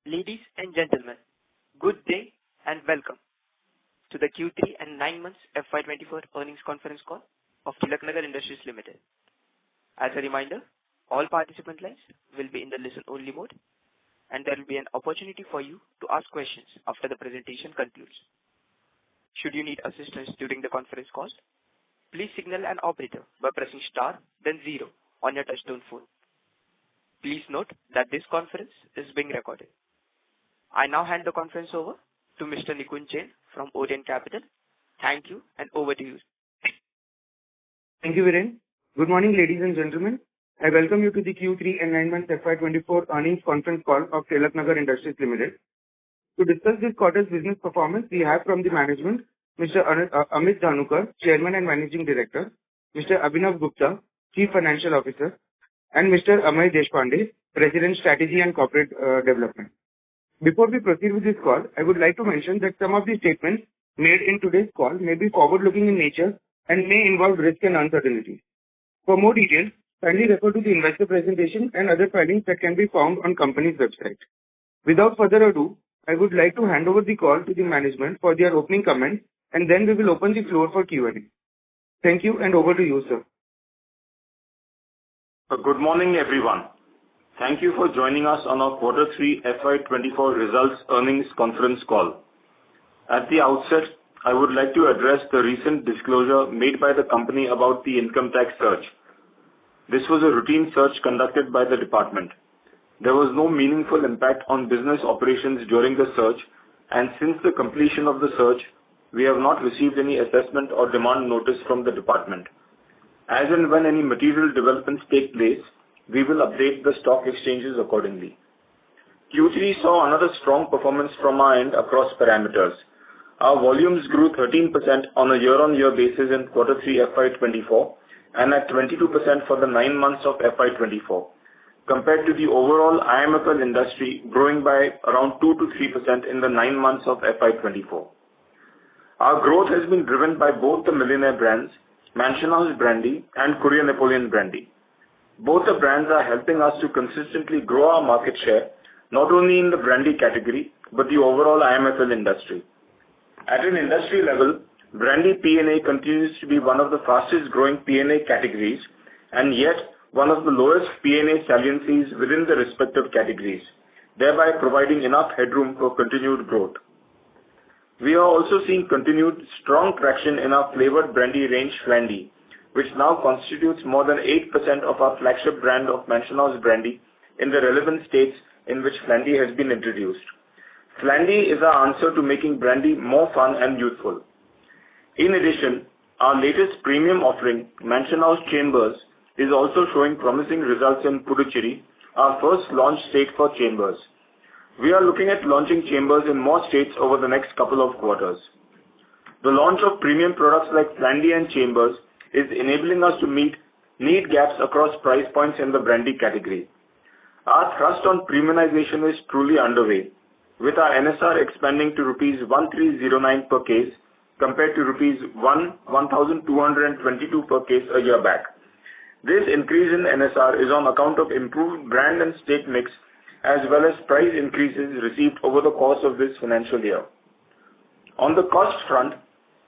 Ladies and gentlemen, good day and welcome to the Q3 and 9 months FY24 Earnings Conference Call of Tilaknagar Industries Limited. As a reminder, all participant lines will be in the listen-only mode, and there will be an opportunity for you to ask questions after the presentation concludes. Should you need assistance during the conference call, please signal an operator by pressing star then 0 on your touchtone phone. Please note that this conference is being recorded. I now hand the conference over to Mr. Nikunj Jain from Orient Capital. Thank you, and over to you. Thank you, Viren. Good morning, ladies and gentlemen. I welcome you to the Q3 and 9 months FY24 Earnings Conference Call of Tilaknagar Industries Limited. To discuss this quarter's business performance, we have from the management, Mr. Amit Dhanukar, Chairman and Managing Director, Mr. Abhinav Gupta, Chief Financial Officer, and Mr. Amay Deshpande, President, Strategy and Corporate Development. Before we proceed with this call, I would like to mention that some of the statements made in today's call may be forward-looking in nature and may involve risk and uncertainties. For more details, kindly refer to the investor presentation and other filings that can be found on company's website. Without further ado, I would like to hand over the call to the management for their opening comments, and then we will open the floor for Q&A. Thank you, and over to you, sir. Good morning, everyone. Thank you for joining us on our Q3 FY24 Results Earnings Conference Call. At the outset, I would like to address the recent disclosure made by the company about the income tax search. This was a routine search conducted by the department. There was no meaningful impact on business operations during the search, and since the completion of the search, we have not received any assessment or demand notice from the department. As and when any material developments take place, we will update the stock exchanges accordingly. Q3 saw another strong performance from our end across parameters. Our volumes grew 13% on a year-on-year basis in Q3 FY24 and at 22% for the 9 months of FY24, compared to the overall IMFL industry growing by around 2 to 3% in the 9 months of FY24. Our growth has been driven by both the millionaire brands, Mansion House Brandy and Korea Napoleon Brandy. Both the brands are helping us to consistently grow our market share, not only in the brandy category, but the overall IMFL industry. At an industry level, brandy P&A continues to be one of the fastest growing P&A categories, and yet one of the lowest P&A saliencies within the respective categories, thereby providing enough headroom for continued growth. We are also seeing continued strong traction in our flavored brandy range Flandy, which now constitutes more than 8% of our flagship brand of Mansion House Brandy in the relevant states in which Flandy has been introduced. Flandy is our answer to making brandy more fun and youthful. In addition, our latest premium offering, Mansion House Chambers, is also showing promising results in Puducherry, our first launch state for Chambers. We are looking at launching Chambers in more states over the next couple of quarters. The launch of premium products like Flandy and Chambers is enabling us to meet need gaps across price points in the brandy category. Our thrust on premiumization is truly underway, with our NSR expanding to Rs 1309 per case compared to Rs 1222 per case a year back. This increase in NSR is on account of improved brand and state mix as well as price increases received over the course of this financial year. On the cost front,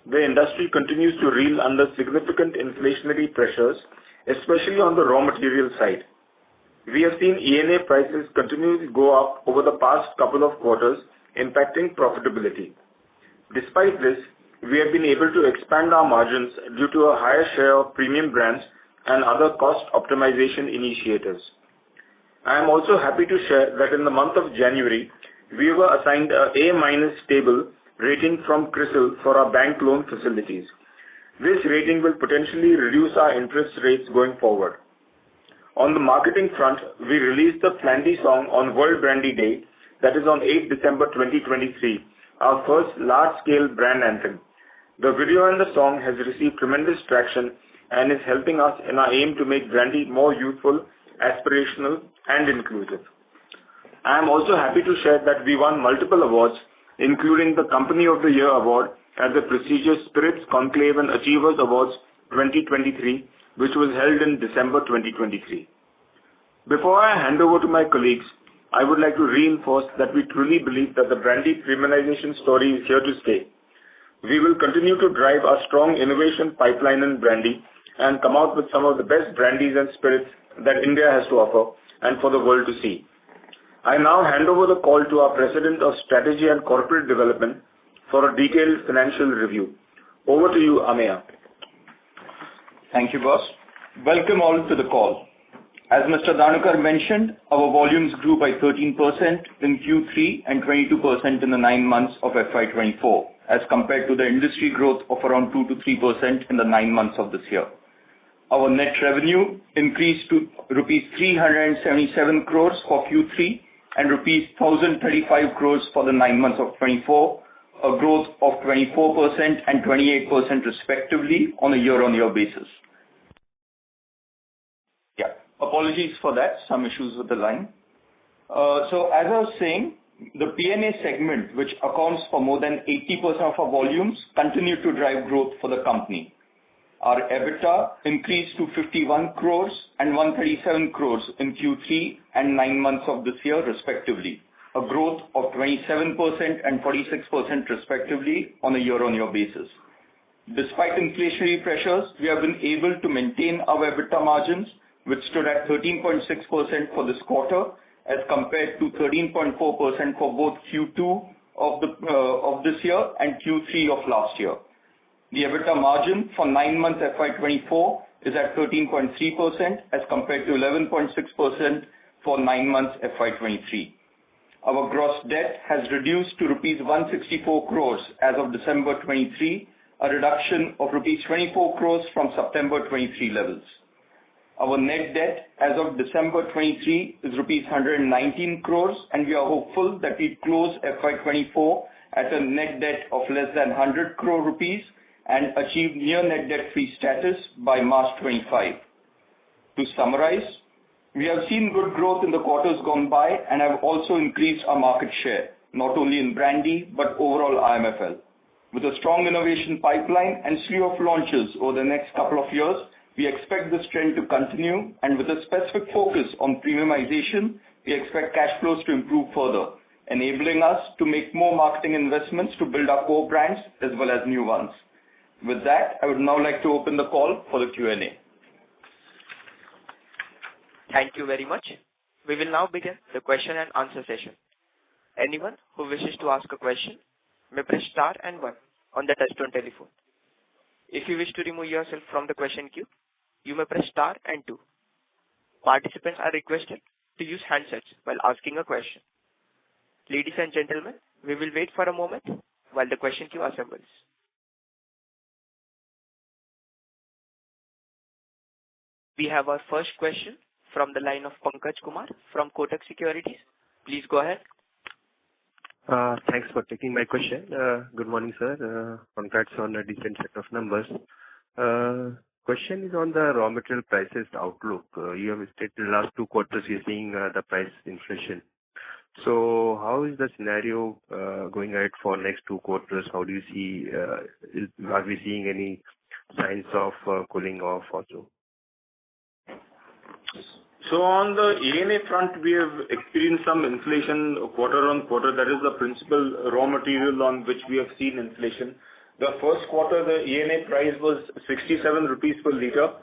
the industry continues to reel under significant inflationary pressures, especially on the raw material side. We have seen ENA prices continue to go up over the past couple of quarters, impacting profitability. Despite this, we have been able to expand our margins due to a higher share of premium brands and other cost optimization initiatives. I am also happy to share that in the month of January, we were assigned a A- stable rating from CRISIL for our bank loan facilities. This rating will potentially reduce our interest rates going forward. On the marketing front, we released the Flandy song on World Brandy Day, that is on 8 December 2023, our first large-scale brand anthem. The video and the song has received tremendous traction and is helping us in our aim to make brandy more youthful, aspirational, and inclusive. I am also happy to share that we won multiple awards, including the Company of the Year Award at the prestigious Spirits Conclave and Achievers Awards 2023, which was held in December 2023. Before I hand over to my colleagues, I would like to reinforce that we truly believe that the brandy premiumization story is here to stay. We will continue to drive our strong innovation pipeline in brandy and come out with some of the best brandies and spirits that India has to offer and for the world to see. I now hand over the call to our President of Strategy and Corporate Development for a detailed financial review. Over to you, Ameya. Thank you, boss. Welcome all to the call. As Mr. Dhanukar mentioned, our volumes grew by 13% in Q3 and 22% in the 9 months of FY24, as compared to the industry growth of around 2 to 3% in the 9 months of this year. Our net revenue increased to rupees 377 crores for Q3 and rupees 1,035 crores for the 9 months of 24, a growth of 24% and 28% respectively on a year-on-year basis. Apologies for that, some issues with the line. So as I was saying, the P&A segment, which accounts for more than 80% of our volumes, continued to drive growth for the company. Our EBITDA increased to 51 crores and 137 crores in Q3 and 9 months of this year respectively, a growth of 27% and 46% respectively on a year-on-year basis. Despite inflationary pressures, we have been able to maintain our EBITDA margins, which stood at 13.6% for this quarter as compared to 13.4% for both Q2 of this year and Q3 of last year. The EBITDA margin for 9 months FY24 is at 13.3% as compared to 11.6% for 9 months FY23. Our gross debt has reduced to rupees 164 crores as of December 23, a reduction of rupees 24 crores from September 23 levels. Our net debt as of December 23 is rupees 119 crores, and we are hopeful that we close FY24 at a net debt of less than 100 crore rupees and achieve near net debt-free status by March 25. To summarize, we have seen good growth in the quarters gone by and have also increased our market share, not only in brandy but overall IMFL. With a strong innovation pipeline and slew of launches over the next couple of years, we expect this trend to continue, and with a specific focus on premiumization, we expect cash flows to improve further, enabling us to make more marketing investments to build our core brands as well as new ones. With that, I would now like to open the call for the Q&A. Thank you very much. We will now begin the question and answer session. Anyone who wishes to ask a question may press star and 1 on the touchtone telephone. If you wish to remove yourself from the question queue, you may press star and 2. Participants are requested to use handsets while asking a question. Ladies and gentlemen, we will wait for a moment while the question queue assembles. We have our first question from the line of Pankaj Kumar from Kotak Securities. Please go ahead. Thanks for taking my question. Good morning, sir. Congrats on a decent set of numbers. Question is on the raw material prices outlook. You have stated the last 2 quarters you're seeing the price inflation. So how is the scenario going ahead for next 2 quarters? How do you see, are we seeing any signs of cooling off also? So on the ENA front, we have experienced some inflation quarter on quarter. That is the principal raw material on which we have seen inflation. The first quarter, the ENA price was 67 rupees per liter,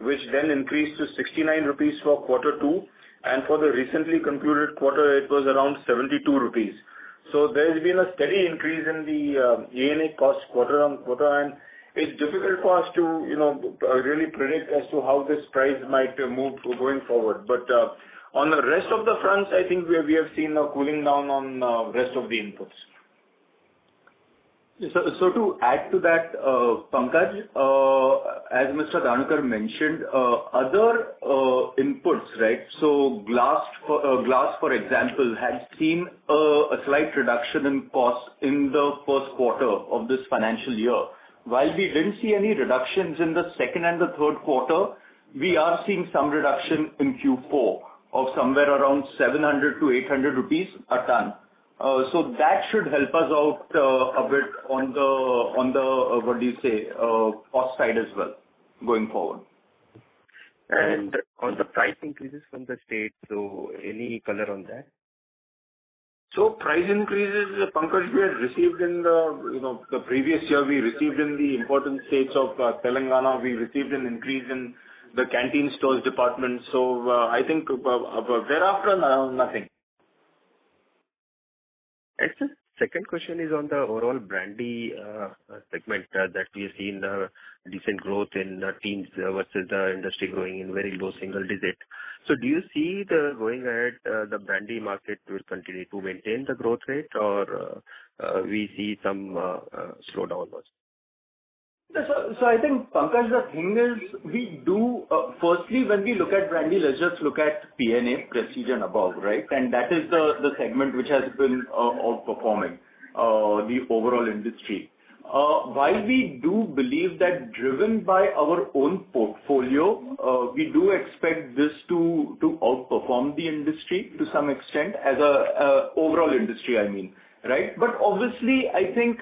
which then increased to 69 rupees for quarter 2. And for the recently concluded quarter, it was around 72 rupees. So there has been a steady increase in the ENA cost quarter on quarter, and it's difficult for us to, really predict as to how this price might move going forward. But on the rest of the fronts, I think we have seen a cooling down on rest of the inputs. So to add to that, Pankaj, as Mr. Dhanukar mentioned, other inputs, right? So glass, for example, had seen a slight reduction in costs in the first quarter of this financial year. While we didn't see any reductions in the second and the third quarter, we are seeing some reduction in Q4 of somewhere around 700 to 800 rupees a ton. So that should help us out a bit on the cost side as well going forward. And on the price increases from the state, so any color on that? So price increases, Pankaj, we had received in the previous year. We received in the important states of Telangana. We received an increase in the canteen stores department. So I think thereafter nothing. And sir, second question is on the overall brandy segment that we have seen decent growth in teens versus the industry growing in very low single digit. So do you see going ahead, the brandy market will continue to maintain the growth rate, or we see some slowdown also? So I think, Pankaj, the thing is, we do, firstly, when we look at brandy, let's just look at P&A, Prestige and above, right? And that is the segment which has been outperforming the overall industry. While we do believe that driven by our own portfolio, we do expect this to outperform the industry to some extent as a overall industry, I mean, right? But obviously, I think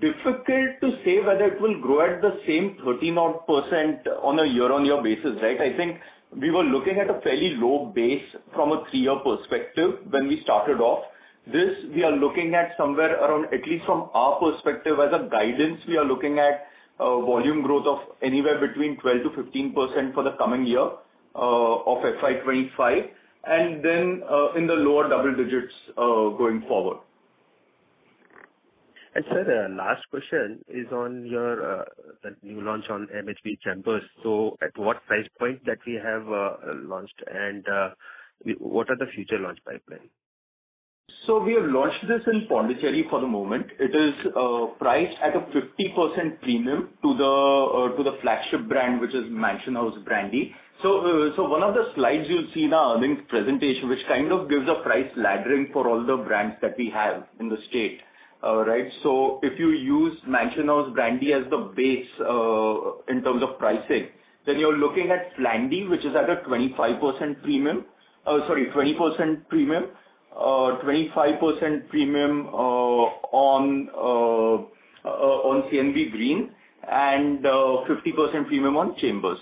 difficult to say whether it will grow at the same 13% on a year-on-year basis, right? I think we were looking at a fairly low base from a 3-year perspective when we started off. This we are looking at somewhere around, at least from our perspective as a guidance, we are looking at volume growth of anywhere between 12 to 15% for the coming year of FY25, and then in the lower double digits going forward. And sir, last question is on your the new launch on MHB Chambers. So at what price point that we have launched, and what are the future launch pipeline? So we have launched this in Pondicherry for the moment. It is priced at a 50% premium to the flagship brand, which is Mansion House Brandy. So one of the slides you'll see in our earnings presentation, which kind of gives a price laddering for all the brands that we have in the state. Right. So if you use Mansion House Brandy as the base in terms of pricing, then you're looking at Flandy, which is at a 25% premium. 20% premium. 25% premium on CNB Green, and 50% premium on Chambers.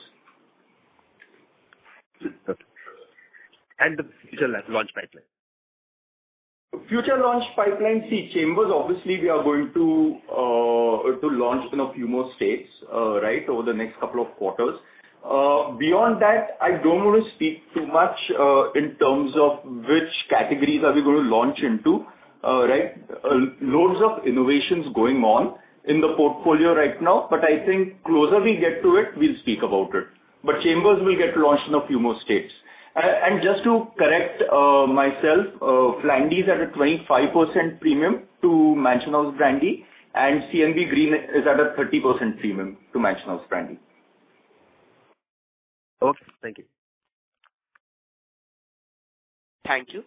Okay. And the future launch pipeline? Future launch pipeline, see, Chambers, obviously, we are going to launch in a few more states, right, over the next couple of quarters. Beyond that, I don't want to speak too much in terms of which categories are we going to launch into, right? Loads of innovations going on in the portfolio right now, but I think closer we get to it, we'll speak about it. But Chambers will get launched in a few more states. And just to correct myself, Flandy is at a 25% premium to Mansion House Brandy, and CNB Green is at a 30% premium to Mansion House Brandy. Okay, thank you. Thank you.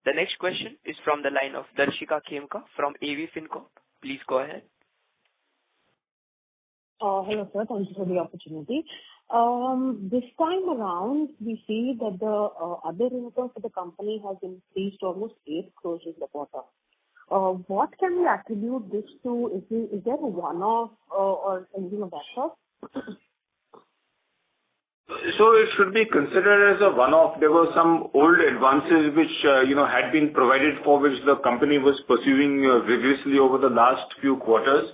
The next question is from the line of Darshika Khemka from AV FinCorp. Please go ahead. Hello, sir. Thank you for the opportunity. This time around, we see that the other income for the company has increased almost 8 crores in the quarter. What can we attribute this to? Is there a one-off or anything of that sort? So it should be considered as a one-off. There were some old advances which had been provided for, which the company was pursuing vigorously over the last few quarters.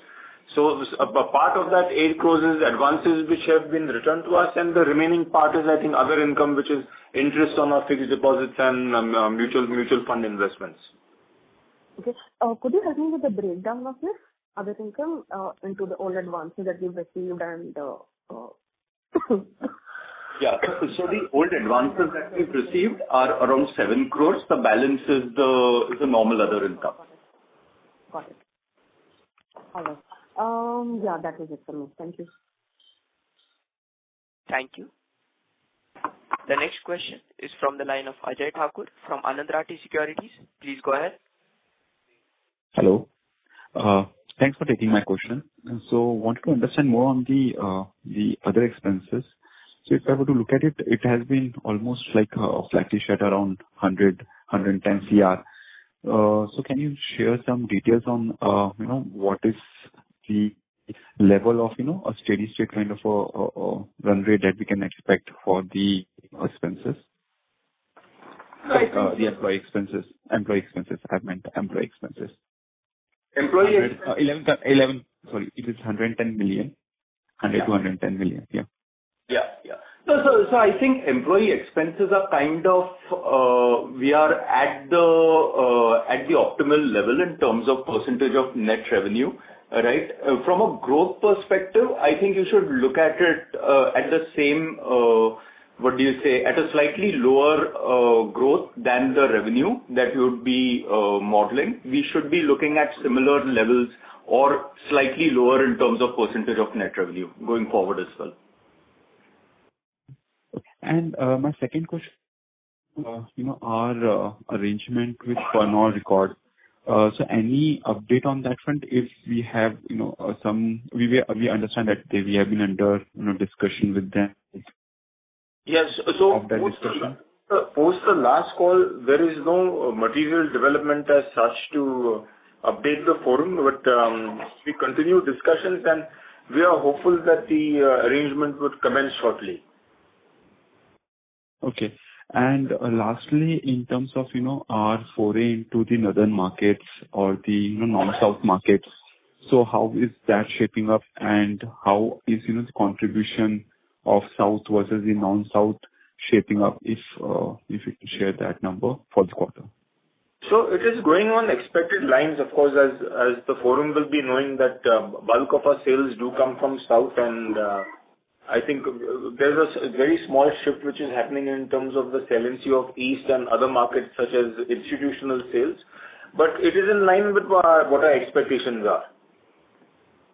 So a part of that 8 crores is advances which have been returned to us, and the remaining part is, I think, other income, which is interest on our fixed deposits and mutual fund investments. Okay. Could you help me with the breakdown of this other income into the old advances that you've received and Yeah. So the old advances that we've received are around 7 crores. The balance is the normal other income. Got it. All right. Yeah, that was it for me. Thank you. Thank you. The next question is from the line of Ajay Thakur from Anand Rathi Securities. Please go ahead. Hello. Thanks for taking my question. So wanted to understand more on the other expenses. So if I were to look at it, it has been almost like a flattish at around 110 CR. So can you share some details on, what is the level of, a steady state kind of a run rate that we can expect for the expenses? The employee expenses. I meant employee expenses. Employee 11, it is 110 million. 100 to 110 million. Yeah. Yeah. So I think employee expenses are kind of, we are at the optimal level in terms of percentage of net revenue, right? From a growth perspective, I think you should look at it at the same, at a slightly lower growth than the revenue that you would be modeling. We should be looking at similar levels or slightly lower in terms of percentage of net revenue going forward as well. And my second question, our arrangement with Pernod Ricard. So any update on that front? If we have, we understand that we have been under, discussion with them. Yes. So of that discussion. Post the last call, there is no material development as such to update the forum, but we continue discussions and we are hopeful that the arrangement would commence shortly. Okay. And lastly, in terms of, our foray into the northern markets or the, non-south markets, so how is that shaping up and how is, the contribution of south versus the non-south shaping up, if you can share that number for the quarter? So it is going on expected lines, of course, as the forum will be knowing that bulk of our sales do come from south, and I think there's a very small shift which is happening in terms of the saliency of east and other markets such as institutional sales, but it is in line with what our expectations are.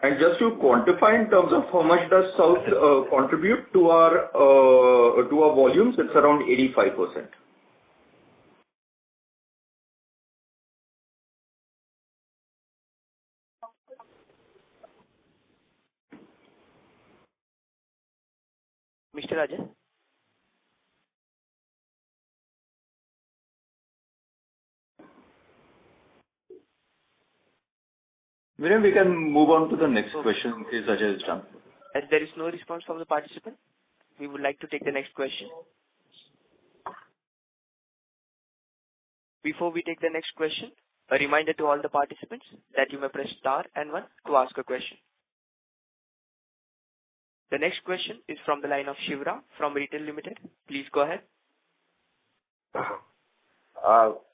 And just to quantify in terms of how much does south contribute to our volumes, it's around 85%. Mr. Rajan? Viren, we can move on to the next question in case Ajay is done. As there is no response from the participant, we would like to take the next question. Before we take the next question, a reminder to all the participants that you may press star and 1 to ask a question. The next question is from the line of Shivram from Retail Limited. Please go ahead.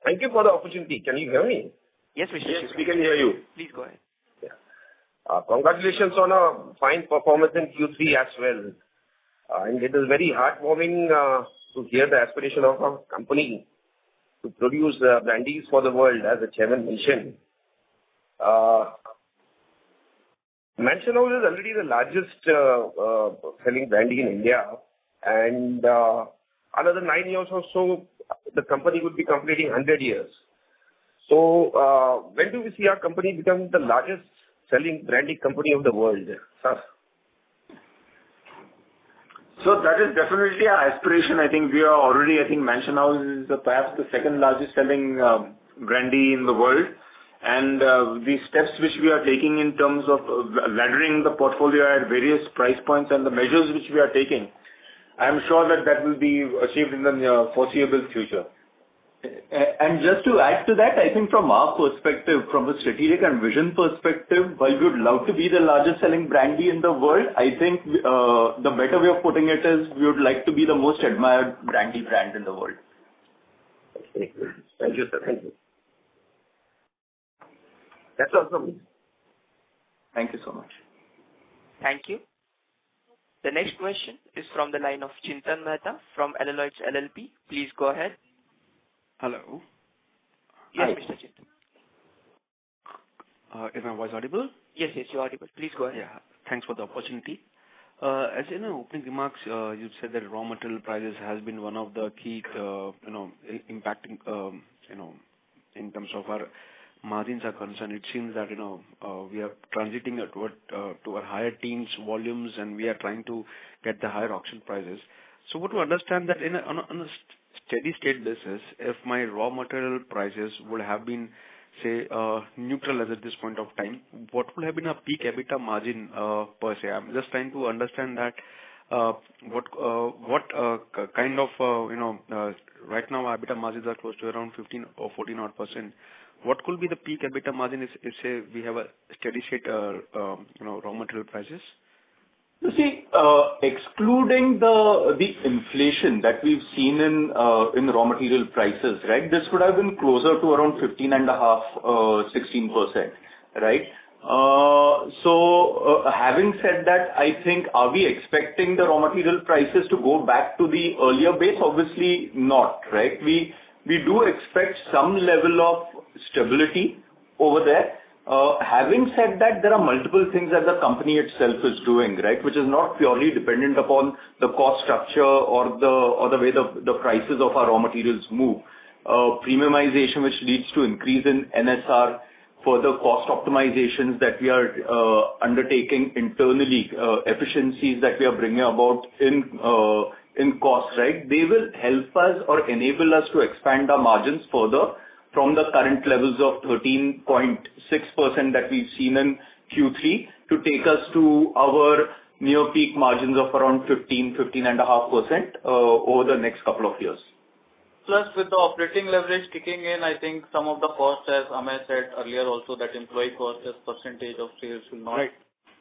Thank you for the opportunity. Can you hear me? Yes, Mr. Yes, Shivram. we can hear you. Please go ahead. Congratulations on a fine performance in Q3 as well. And it is very heartwarming to hear the aspiration of our company to produce brandies for the world, as the chairman mentioned. Mansion House is already the largest selling brandy in India, and another 9 years or so, the company would be completing 100 years. So, when do we see our company become the largest selling brandy company of the world, sir? So that is definitely our aspiration. I think we are already, Mansion House is perhaps the second largest selling brandy in the world. And the steps which we are taking in terms of laddering the portfolio at various price points and the measures which we are taking, I am sure that will be achieved in the foreseeable future. And just to add to that, I think from our perspective, from a strategic and vision perspective, while we would love to be the largest selling brandy in the world, I think the better way of putting it is we would like to be the most admired brandy brand in the world. Thank you, sir. Thank you. That's all from me. Thank you so much. Thank you. The next question is from the line of Chintan Mehta from Edelweiss LLP. Please go ahead. Hello. Yes, Hi. Mr. Chintan. Is my voice audible? Yes, you're audible. Please go ahead. Yeah. Thanks for the opportunity. As in opening remarks, you said that raw material prices has been one of the key, impacting, in terms of our margins are concerned. It seems that, we are transiting to our higher teens volumes, and we are trying to get the higher auction prices. So what to understand that on a steady state basis, if my raw material prices would have been, say, neutral as at this point of time, what would have been a peak EBITDA margin per se? I'm just trying to understand that kind of, right now our EBITDA margins are close to around 15 or 14 odd %. What could be the peak EBITDA margin if say we have a steady state, raw material prices? You see, excluding the inflation that we've seen in raw material prices, right? This would have been closer to around 15.5%, 16%, right? So, having said that, I think, are we expecting the raw material prices to go back to the earlier base? Obviously not, right? We do expect some level of stability over there. Having said that, there are multiple things that the company itself is doing, right? Which is not purely dependent upon the cost structure or the way the prices of our raw materials move. Premiumization, which leads to increase in NSR, further cost optimizations that we are undertaking internally, efficiencies that we are bringing about in cost, right? They will help us or enable us to expand our margins further from the current levels of 13.6% that we've seen in Q3 to take us to our near peak margins of around 15.5% over the next couple of years. Plus, with the operating leverage kicking in, I think some of the costs, as Amay said earlier also, that employee cost as percentage of sales will not. Right.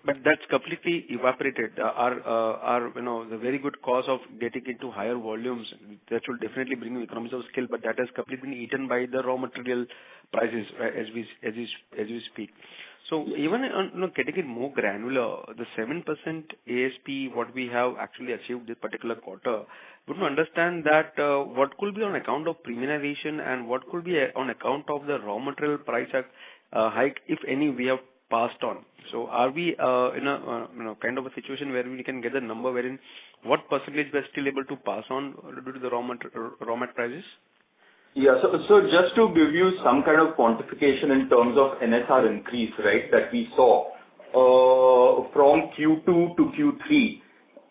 But that's completely evaporated. The very good cause of getting into higher volumes, that will definitely bring you economies of scale, but that has completely been eaten by the raw material prices, right, as we speak. So even on, getting it more granular, the 7% ASP, what we have actually achieved this particular quarter, would you understand that what could be on account of premiumization and what could be on account of the raw material price hike, if any, we have passed on? So are we in a kind of a situation where we can get a number wherein what percentage we are still able to pass on due to the raw material prices? Yeah. So just to give you some kind of quantification in terms of NSR increase, right, that we saw from Q2 to Q3,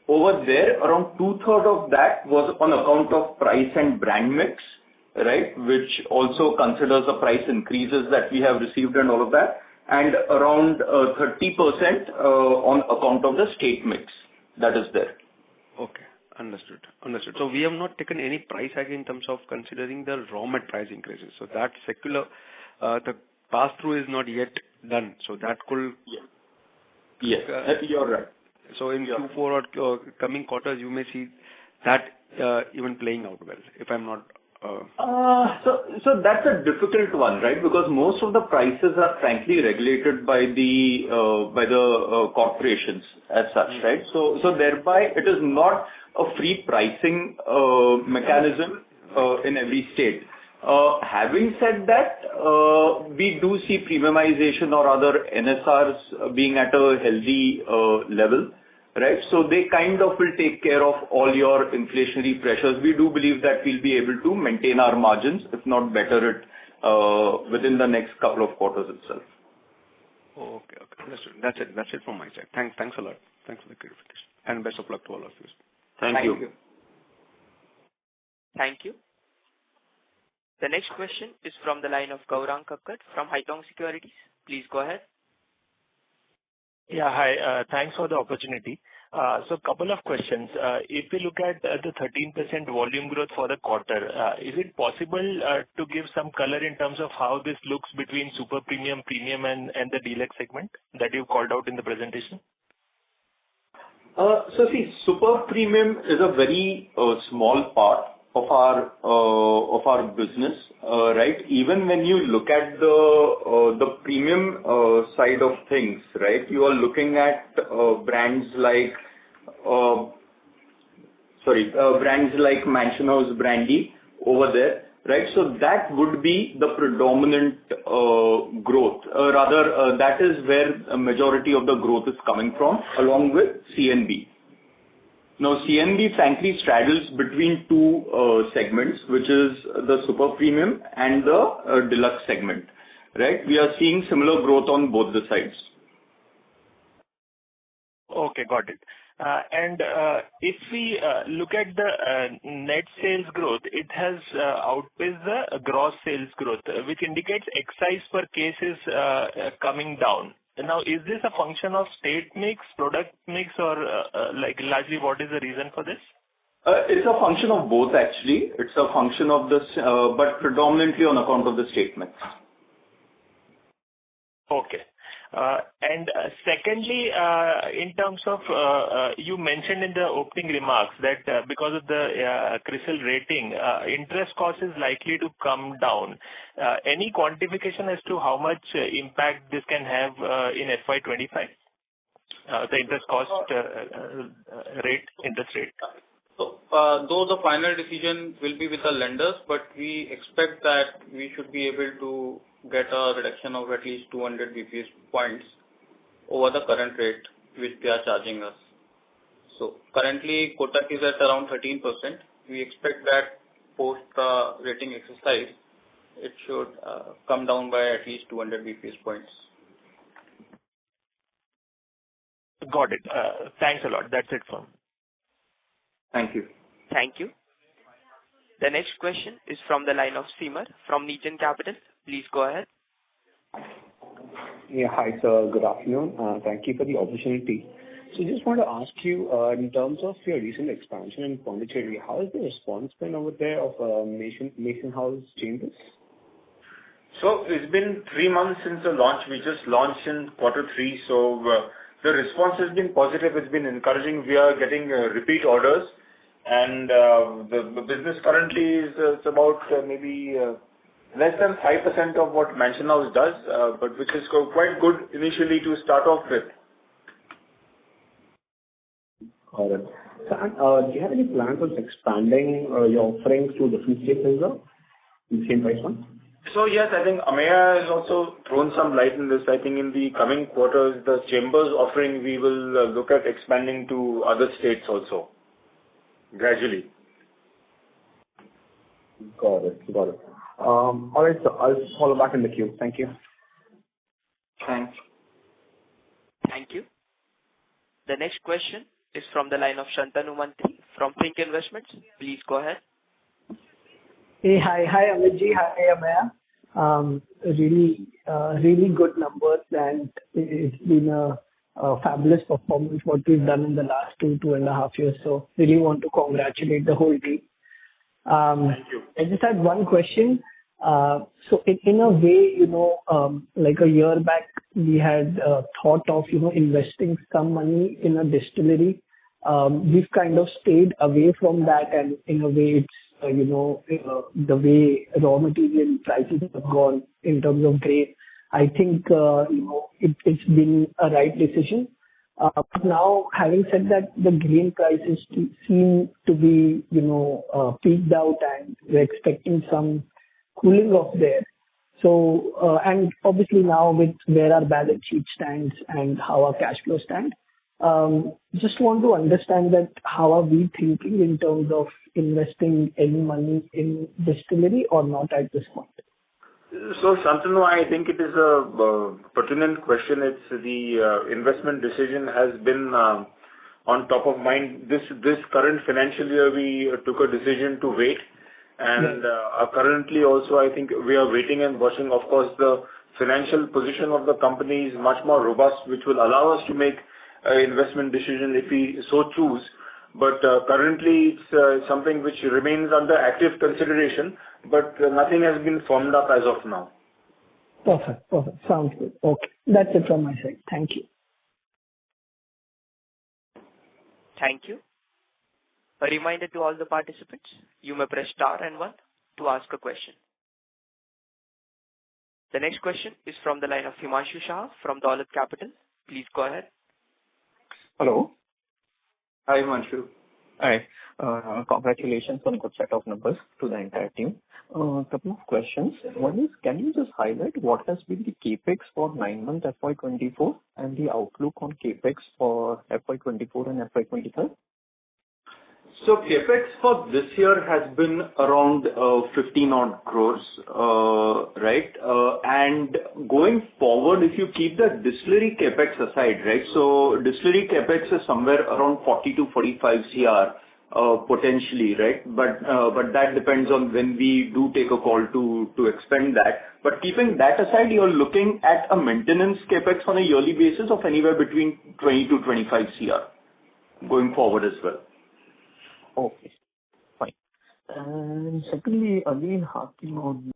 over there, around 2/3 of that was on account of price and brand mix, right, which also considers the price increases that we have received and all of that, and around 30% on account of the state mix that is there. Okay. Understood. So we have not taken any price hike in terms of considering the raw material price increases. So that secular, the pass-through is not yet done. So that could... Yes, you're right. So in Q4 or coming quarters, you may see that even playing out well, if I'm not... So that's a difficult one, right? Because most of the prices are frankly regulated by the corporations as such, right? So thereby it is not a free pricing mechanism in every state. Having said that, we do see premiumization or other NSRs being at a healthy level, right? So they kind of will take care of all your inflationary pressures. We do believe that we'll be able to maintain our margins, if not better it, within the next couple of quarters itself. Okay. Understood. That's it from my side. Thanks a lot. Thanks for the clarification. And best of luck to all of you. Thank you. Thank you. The next question is from the line of Gaurang Kakkar from Haitong Securities. Please go ahead. Yeah, hi. Thanks for the opportunity. So couple of questions. If we look at the 13% volume growth for the quarter, is it possible to give some color in terms of how this looks between super premium, and the deluxe segment that you called out in the presentation? So see, super premium is a very small part of our business, right? Even when you look at the premium side of things, right? You are looking at brands like Mansion House Brandy over there, right? So that would be the predominant growth. Rather, that is where a majority of the growth is coming from, along with CNB. Now, CNB frankly straddles between two segments, which is the super premium and the deluxe segment, right? We are seeing similar growth on both the sides. Okay, got it. And if we look at the net sales growth, it has outpaced the gross sales growth, which indicates excise per case is coming down. Now, is this a function of state mix, product mix, or largely what is the reason for this? It's a function of both, actually. It's a function of this, but predominantly on account of the state mix. Okay. And secondly, in terms of, you mentioned in the opening remarks that because of the CRISIL rating, interest cost is likely to come down. Any quantification as to how much impact this can have in FY25? The interest cost interest rate. So, though the final decision will be with the lenders, but we expect that we should be able to get a reduction of at least 200 basis points over the current rate which they are charging us. So currently Kotak is at around 13%. We expect that post the rating exercise, it should come down by at least 200 basis points. Got it. Thanks a lot. That's it from me. Thank you. Thank you. The next question is from the line of Simar from Neejan Capital. Please go ahead. Yeah, hi, sir. Good afternoon. Thank you for the opportunity. So just want to ask you, in terms of your recent expansion in Pondicherry, how has the response been over there of Mason House Chambers? So it's been 3 months since the launch. We just launched in Q3, so the response has been positive. It's been encouraging. We are getting repeat orders, and the business currently is about maybe less than 5% of what Mansion House does, but which is quite good initially to start off with. Got it. So, do you have any plans of expanding your offerings to different states as well, in the same price one? So yes, I think Ameya has also thrown some light in this. I think in the coming quarters, the Chambers offering, we will look at expanding to other states also, gradually. Got it. Got it. All right, so I'll follow back in the queue. Thank you. Thanks. Thank you. The next question is from the line of Shantanu Mantri from Think Investments. Please go ahead. Hey, hi, Amitji. Hi, Ameya. Really good numbers, and it's been a fabulous performance what we've done in the last 2.5 years. So really want to congratulate the whole team. Thank you. I just had one question. So in a way, like a year back, we had thought of, investing some money in a distillery. We've kind of stayed away from that, and in a way, it's the way raw material prices have gone in terms of grain. I think it's been a right decision. But now, having said that, the grain prices seem to be peaked out, and we're expecting some cooling off there. So and obviously now with where our balance sheet stands and how our cash flow stands, just want to understand that how are we thinking in terms of investing any money in distillery or not at this point? So Shantanu, I think it is a pertinent question. It's the investment decision has been on top of mind. This current financial year, we took a decision to wait. And currently also, I think we are waiting and watching. Of course, the financial position of the company is much more robust, which will allow us to make investment decision if we so choose. But currently, it's something which remains under active consideration, but nothing has been formed up as of now. Perfect. Sounds good. Okay. That's it from my side. Thank you. Thank you. A reminder to all the participants, you may press star and 1 to ask a question. The next question is from the line of Himanshu Shah from Dolat Capital. Please go ahead. Hello. Hi, Himanshu. Hi. Congratulations on good set of numbers to the entire team. Couple of questions. One is, can you just highlight what has been the capex for 9-month FY24 and the outlook on capex for FY24 and FY25? So capex for this year has been around 15 odd crores, right? And going forward, if you keep the distillery capex aside, right? So distillery capex is somewhere around 40 to 45 CR potentially, right? But that depends on when we do take a call to expend that. But keeping that aside, you're looking at a maintenance CapEx on a yearly basis of anywhere between 20 to 25 CR going forward as well. Okay, fine. And secondly, again, harping on